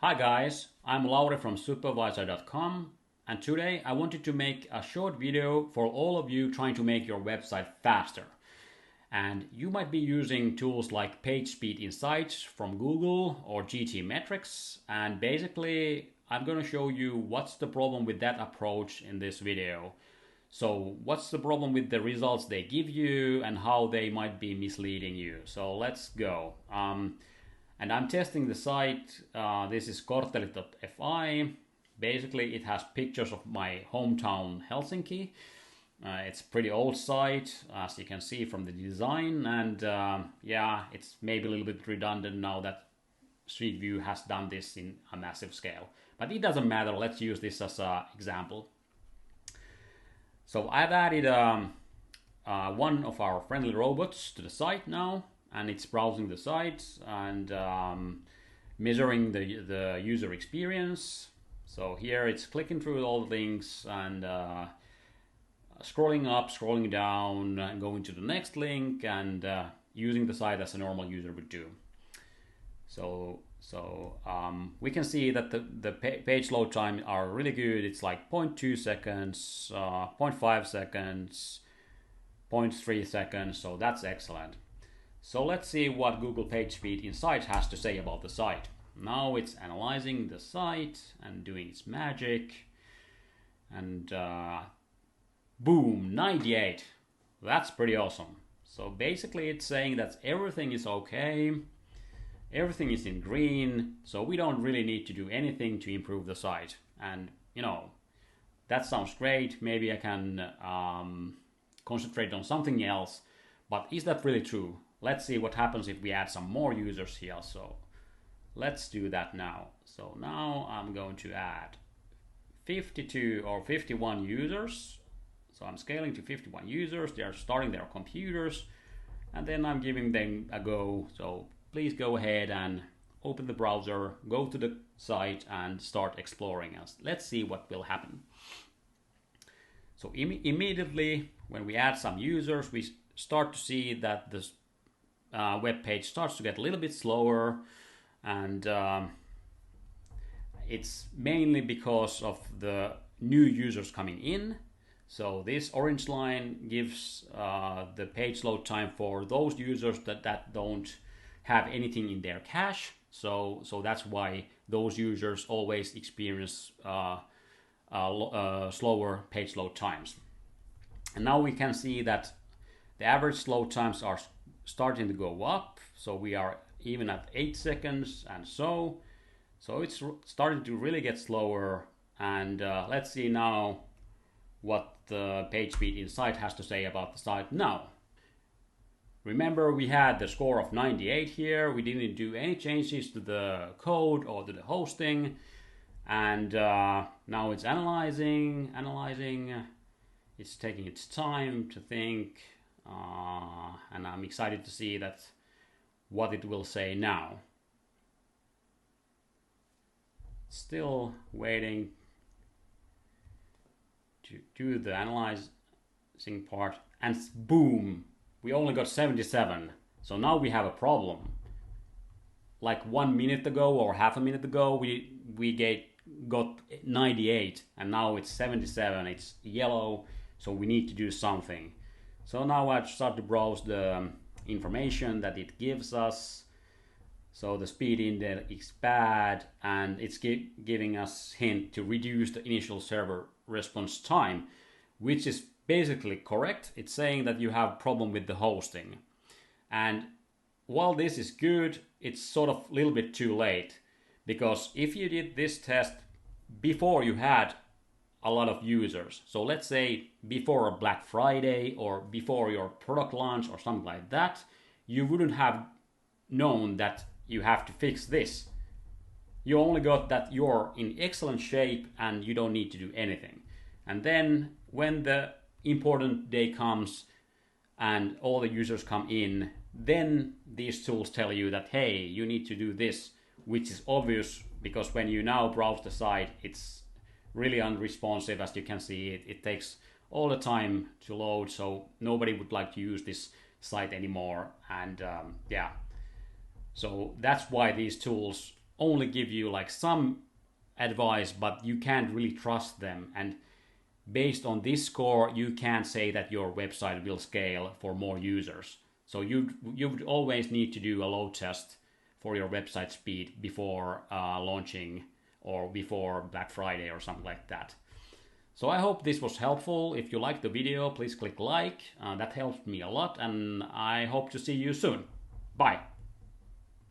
Hi guys, I'm Lauri from supervisor.com, and today I wanted to make a short video for all of you trying to make your website faster. And you might be using tools like PageSpeed Insights from Google or GTmetrix, and basically I'm going to show you what's the problem with that approach in this video. So what's the problem with the results they give you and how they might be misleading you. So let's go. And I'm testing the site. This is kortteli.fi. Basically, it has pictures of my hometown Helsinki. It's a pretty old site, as you can see from the design. And yeah, it's maybe a little bit redundant now that Street View has done this in a massive scale. But it doesn't matter. Let's use this as an example. So I've added one of our friendly robots to the site now. And it's browsing the site and measuring the user experience. So here it's clicking through all the links and scrolling up, scrolling down, and going to the next link and using the site as a normal user would do. So we can see that the page load time are really good. It's like 0.2 seconds, 0.5 seconds, 0.3 seconds. So that's excellent. So let's see what Google PageSpeed Insights has to say about the site. Now it's analyzing the site and doing its magic. And boom, 98. That's pretty awesome. So basically it's saying that everything is okay. Everything is in green. So we don't really need to do anything to improve the site. And you know, that sounds great. Maybe I can concentrate on something else. But is that really true? Let's see what happens if we add some more users here. So let's do that now. So now I'm going to add 52 or 51 users. So I'm scaling to 51 users. They are starting their computers and then I'm giving them a go. So please go ahead and open the browser, go to the site and start exploring us. Let's see what will happen. So immediately when we add some users, we start to see that this web page starts to get a little bit slower, and it's mainly because of the new users coming in. So this orange line gives the page load time for those users that don't have anything in their cache. So that's why those users always experience slower page load times. And now we can see that the average load times are starting to go up. So we are even at 8 seconds and so it's starting to really get slower. And let's see now what the PageSpeed Insight has to say about the site now. Remember, we had the score of 98 here. We didn't do any changes to the code or to the hosting. And now it's analyzing. It's taking its time to think. And I'm excited to see that what it will say now. Still waiting to do the analyzing part, and boom, we only got 77. So now we have a problem. Like 1 minute ago or half a minute ago, we got 98, and now it's 77. It's yellow, so we need to do something. So now I start to browse the information that it gives us. So the speed index is bad, and it's giving us hint to reduce the initial server response time, which is basically correct. It's saying that you have problem with the hosting. And while this is good, it's sort of a little bit too late, because if you did this test before you had a lot of users, so let's say before a Black Friday or before your product launch or something like that, you wouldn't have known that you have to fix this. You only got that you're in excellent shape and you don't need to do anything. And then when the important day comes and all the users come in, then these tools tell you that, hey, you need to do this, which is obvious because when you now browse the site, it's really unresponsive. As you can see, it takes all the time to load, so nobody would like to use this site anymore. And yeah, so that's why these tools only give you like some advice, but you can't really trust them. And based on this score, you can't say that your website will scale for more users. So you would always need to do a load test for your website speed before launching or before Black Friday or something like that. So I hope this was helpful. If you liked the video, please click like. That helps me a lot, and I hope to see you soon. Bye.